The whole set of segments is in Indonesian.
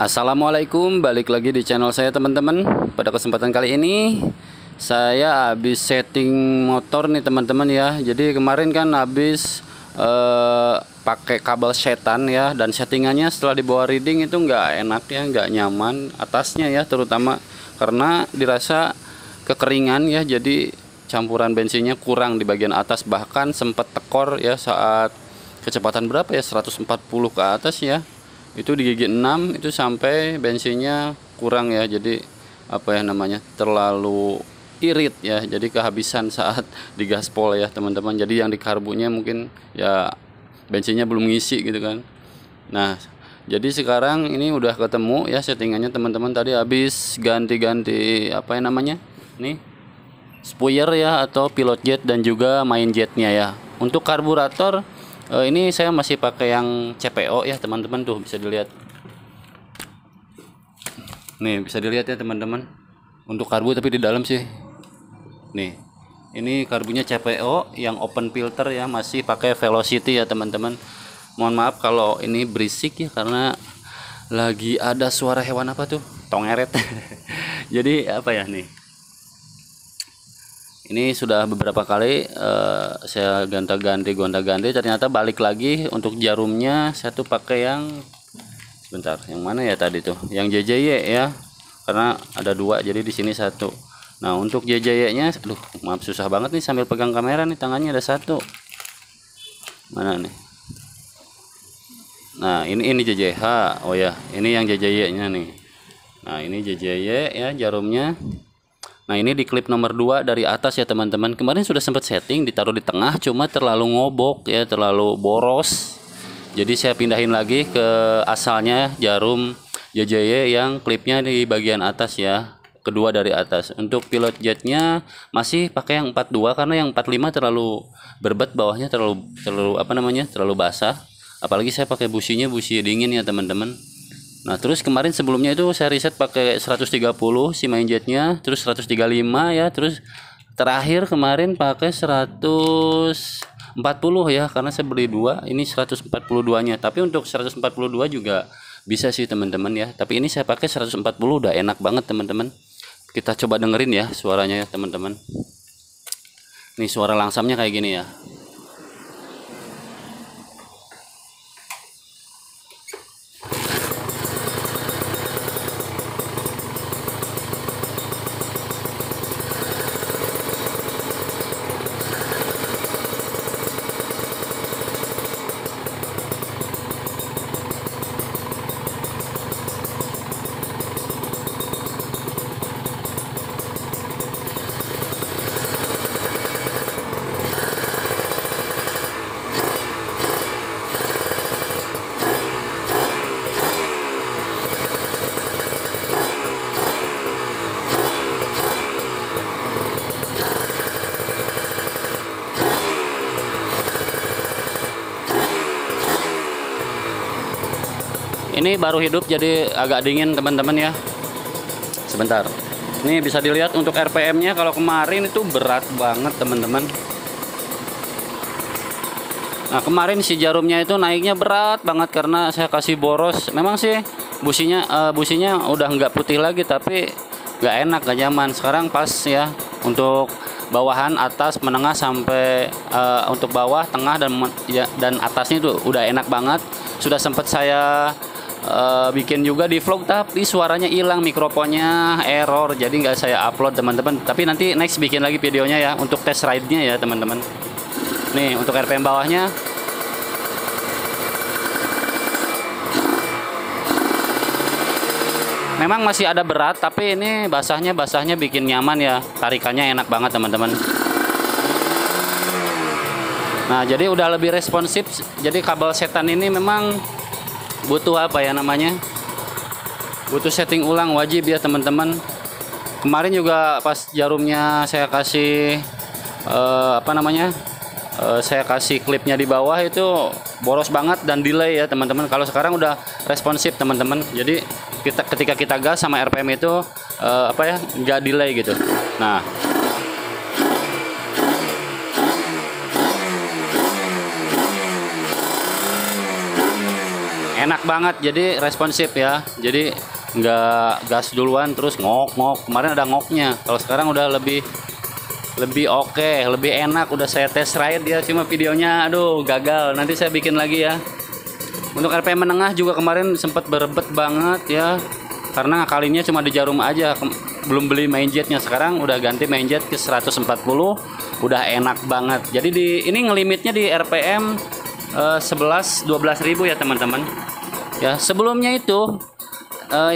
Assalamualaikum, balik lagi di channel saya teman-teman. Pada kesempatan kali ini saya habis setting motor nih teman-teman ya. Jadi kemarin kan habis pakai kabel setan ya, dan settingannya setelah dibawa reading itu nggak enak ya, nggak nyaman atasnya ya, terutama karena dirasa kekeringan ya. Jadi campuran bensinnya kurang di bagian atas, bahkan sempat tekor ya saat kecepatan berapa ya, 140 ke atas ya. Itu di gigi 6 itu sampai bensinnya kurang ya, jadi apa ya namanya, terlalu irit ya, jadi kehabisan saat di gaspol ya teman-teman. Jadi yang di karbunya mungkin ya bensinnya belum ngisi gitu kan. Nah jadi sekarang ini udah ketemu ya settingannya teman-teman. Tadi habis ganti-ganti apa ya namanya nih, spoiler ya atau pilot jet dan juga main jetnya ya. Untuk karburator ini saya masih pakai yang CPO ya teman-teman, tuh bisa dilihat. Nih bisa dilihat ya teman-teman. Untuk karbu tapi di dalam sih. Nih, ini karbunya CPO yang open filter ya, masih pakai velocity ya teman-teman. Mohon maaf kalau ini berisik ya, karena lagi ada suara hewan apa tuh, tongeret. Jadi apa ya nih, ini sudah beberapa kali saya gonta-ganti, ternyata balik lagi. Untuk jarumnya saya tuh pakai yang, sebentar, yang mana ya tadi tuh, yang JJY ya, karena ada dua jadi di sini satu. Nah untuk JJY nya, aduh maaf susah banget nih sambil pegang kamera nih, tangannya ada satu, mana nih. Nah ini JJH, oh ya ini yang JJY nya nih. Nah ini JJY ya jarumnya. Nah ini di klip nomor 2 dari atas ya teman-teman. Kemarin sudah sempat setting ditaruh di tengah, cuma terlalu ngobok ya, terlalu boros. Jadi saya pindahin lagi ke asalnya jarum JJY yang klipnya di bagian atas ya, kedua dari atas. Untuk pilot jetnya masih pakai yang 42 karena yang 45 terlalu berbet, bawahnya terlalu apa namanya, terlalu basah. Apalagi saya pakai businya busi dingin ya teman-teman. Nah terus kemarin sebelumnya itu saya riset pakai 130 si main jetnya, terus 135 ya, terus terakhir kemarin pakai 140 ya, karena saya beli dua, ini 142 nya. Tapi untuk 142 juga bisa sih teman-teman ya, tapi ini saya pakai 140, udah enak banget teman-teman. Kita coba dengerin ya suaranya ya teman-teman. Nih suara langsamnya kayak gini ya. Ini baru hidup jadi agak dingin teman-teman ya. Sebentar. Ini bisa dilihat untuk RPM-nya, kalau kemarin itu berat banget teman-teman. Nah kemarin si jarumnya itu naiknya berat banget karena saya kasih boros. Memang sih businya udah nggak putih lagi, tapi nggak enak, nggak nyaman. Sekarang pas ya untuk bawahan, atas, menengah sampai untuk bawah, tengah dan atasnya itu udah enak banget. Sudah sempat saya bikin juga di vlog, tapi suaranya hilang, mikrofonnya error, jadi nggak saya upload teman-teman. Tapi nanti next bikin lagi videonya ya untuk test ride-nya ya teman-teman. Nih untuk RPM bawahnya memang masih ada berat, tapi ini basahnya bikin nyaman ya, tarikannya enak banget teman-teman. Nah jadi udah lebih responsif. Jadi kabel setan ini memang butuh apa ya namanya, butuh setting ulang, wajib ya teman-teman. Kemarin juga pas jarumnya saya kasih apa namanya, saya kasih klipnya di bawah itu boros banget dan delay ya teman-teman. Kalau sekarang udah responsif teman-teman, jadi ketika kita gas sama RPM itu apa ya, nggak delay gitu. Nah enak banget, jadi responsif ya. Jadi nggak gas duluan terus ngok-ngok. Kemarin ada ngoknya, kalau sekarang udah lebih oke, lebih enak. Udah saya test ride ya, cuma videonya aduh gagal, nanti saya bikin lagi ya. Untuk RPM menengah juga kemarin sempat berebet banget ya, karena ngakalinnya cuma di jarum aja, belum beli main jetnya. Sekarang udah ganti main jet ke 140, udah enak banget. Jadi ini ngelimitnya di RPM 11-12 ribu ya teman-teman ya. Sebelumnya itu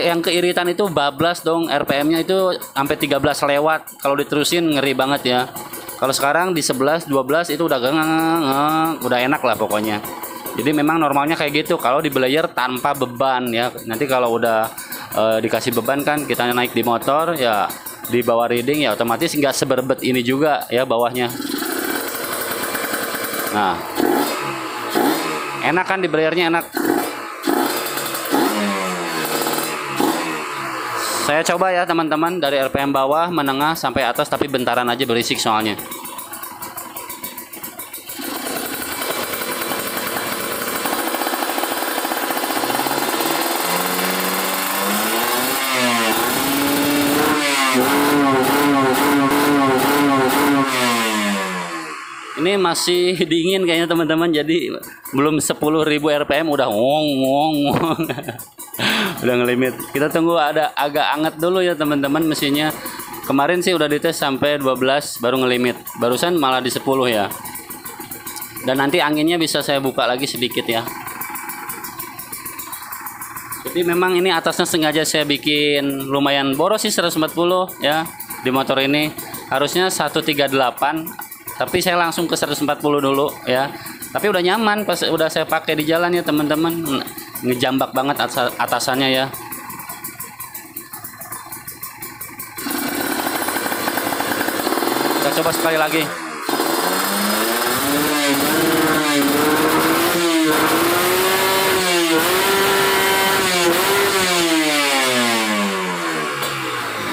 yang keiritan itu bablas dong, RPM-nya itu sampai 13 lewat. Kalau diterusin ngeri banget ya. Kalau sekarang di 11-12 itu udah udah enak lah pokoknya. Jadi memang normalnya kayak gitu kalau di belayer tanpa beban ya. Nanti kalau udah dikasih beban kan, kita naik di motor ya, di bawah reading ya otomatis nggak seberbet ini juga ya bawahnya. Nah, enak kan di belayernya, enak. Saya coba ya teman-teman, dari RPM bawah, menengah sampai atas, tapi bentaran aja, berisik soalnya. Ini masih dingin kayaknya teman-teman, jadi belum 10.000 RPM udah ngong. Udah ngelimit. Kita tunggu ada agak anget dulu ya teman-teman mesinnya. Kemarin sih udah dites sampai 12 baru ngelimit. Barusan malah di 10 ya. Dan nanti anginnya bisa saya buka lagi sedikit ya. Jadi memang ini atasnya sengaja saya bikin lumayan boros sih, 140 ya. Di motor ini harusnya 138, tapi saya langsung ke 140 dulu ya. Tapi udah nyaman pas udah saya pakai di jalan ya teman-teman. Ngejambak banget atasannya ya. Kita coba sekali lagi.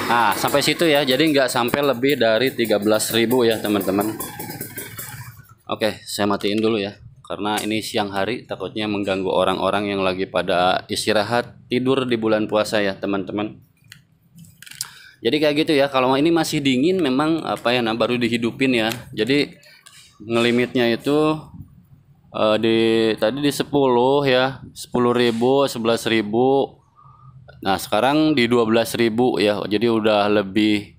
Nah, sampai situ ya. Jadi nggak sampai lebih dari 13.000 ya teman-teman. Oke, saya matiin dulu ya, karena ini siang hari, takutnya mengganggu orang-orang yang lagi pada istirahat tidur di bulan puasa ya teman-teman. Jadi kayak gitu ya. Kalau ini masih dingin memang apa ya, baru dihidupin ya. Jadi ngelimitnya itu tadi di 10 ya, 10.000, 11.000. Nah sekarang di 12.000 ya. Jadi udah lebih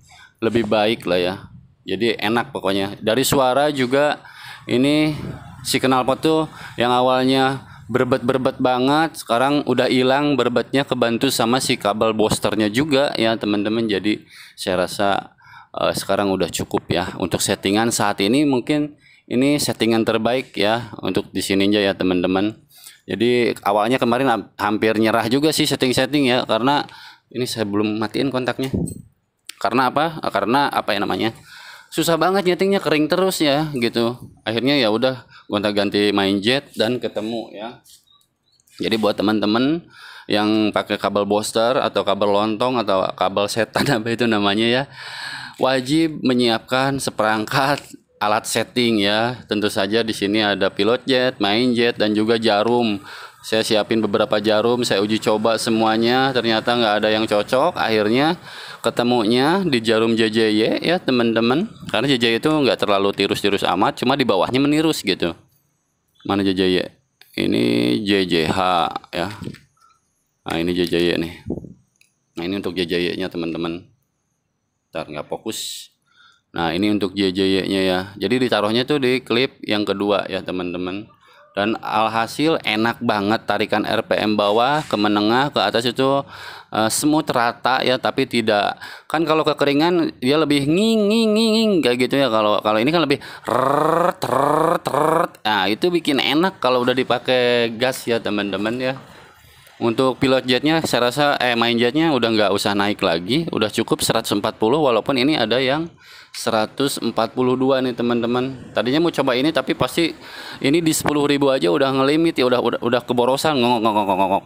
baik lah ya. Jadi enak pokoknya. Dari suara juga, ini si knalpot tuh yang awalnya berbet banget, sekarang udah hilang berbetnya, kebantu sama si kabel boosternya juga ya teman-teman. Jadi saya rasa sekarang udah cukup ya untuk settingan saat ini. Mungkin ini settingan terbaik ya untuk di sini aja ya teman-teman. Jadi awalnya kemarin hampir nyerah juga sih setting ya, karena ini saya belum matiin kontaknya. Karena apa? Karena apa ya namanya? Susah banget nyetingnya, kering terus ya gitu. Akhirnya ya udah gonta-ganti main jet dan ketemu ya. Jadi buat teman-teman yang pakai kabel booster atau kabel lontong atau kabel setan apa itu namanya ya, wajib menyiapkan seperangkat alat setting ya. Tentu saja di sini ada pilot jet, main jet, dan juga jarum. Saya siapin beberapa jarum, saya uji coba semuanya, ternyata nggak ada yang cocok. Akhirnya ketemunya di jarum JJY ya teman-teman, karena JJY itu nggak terlalu tirus-tirus amat, cuma di bawahnya menirus gitu. Mana JJY? Ini JJH ya. Nah ini JJY nih. Nah ini untuk JJY nya teman-teman. Ntar nggak fokus. Nah ini untuk JJY nya ya. Jadi ditaruhnya tuh di klip yang kedua ya teman-teman. Dan alhasil enak banget, tarikan RPM bawah ke menengah ke atas itu smooth rata ya, tapi tidak kan kalau kekeringan dia lebih nging kayak gitu ya. Kalau ini kan lebih nah itu bikin enak kalau udah dipakai gas ya teman-teman ya. Untuk pilot jetnya saya rasa main jetnya udah nggak usah naik lagi, udah cukup 140, walaupun ini ada yang 142 nih teman-teman. Tadinya mau coba ini tapi pasti ini di 10.000 aja udah ngelimit ya, udah keborosan ngong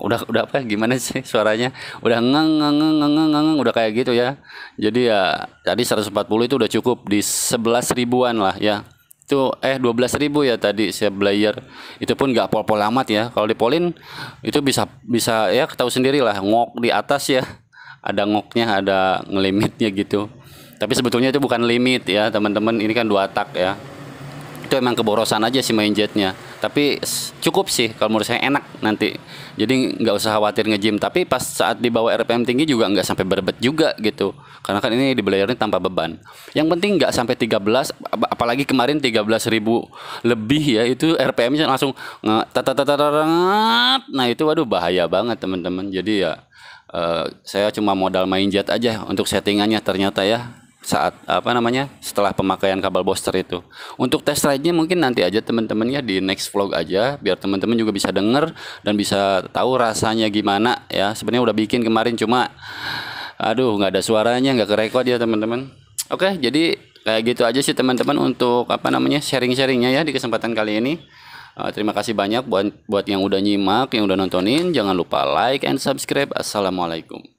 udah apa gimana sih suaranya, udah ngeng udah kayak gitu ya. Jadi ya tadi 140 itu udah cukup, di 11 ribuan lah ya. Itu 12.000 ya tadi saya belajar. Itu pun nggak pol-pol amat ya. Kalau dipolin itu bisa bisa ya tahu sendiri lah, ngok di atas ya. Ada ngoknya, ada ngelimitnya gitu. Tapi sebetulnya itu bukan limit ya, teman-teman. Ini kan 2 tak ya. Itu emang keborosan aja sih main jetnya, tapi cukup sih kalau menurut saya, enak nanti. Jadi nggak usah khawatir nge-gym, tapi pas saat dibawa RPM tinggi juga nggak sampai berbet juga gitu, karena kan ini dibelayarnya tanpa beban. Yang penting nggak sampai 13, apalagi kemarin 13.000 lebih ya, itu RPM-nya langsung nah itu waduh bahaya banget teman-teman. Jadi ya saya cuma modal main jet aja untuk settingannya ternyata ya, saat apa namanya, setelah pemakaian kabel booster itu. Untuk test ride-nya mungkin nanti aja teman-teman ya, di next vlog aja, biar teman-teman juga bisa denger dan bisa tahu rasanya gimana ya. Sebenarnya udah bikin kemarin, cuma aduh nggak ada suaranya, nggak kerekod ya teman-teman. Oke, jadi kayak gitu aja sih teman-teman untuk apa namanya, sharing-sharingnya ya di kesempatan kali ini. Terima kasih banyak buat yang udah nyimak, yang udah nontonin. Jangan lupa like and subscribe. Assalamualaikum.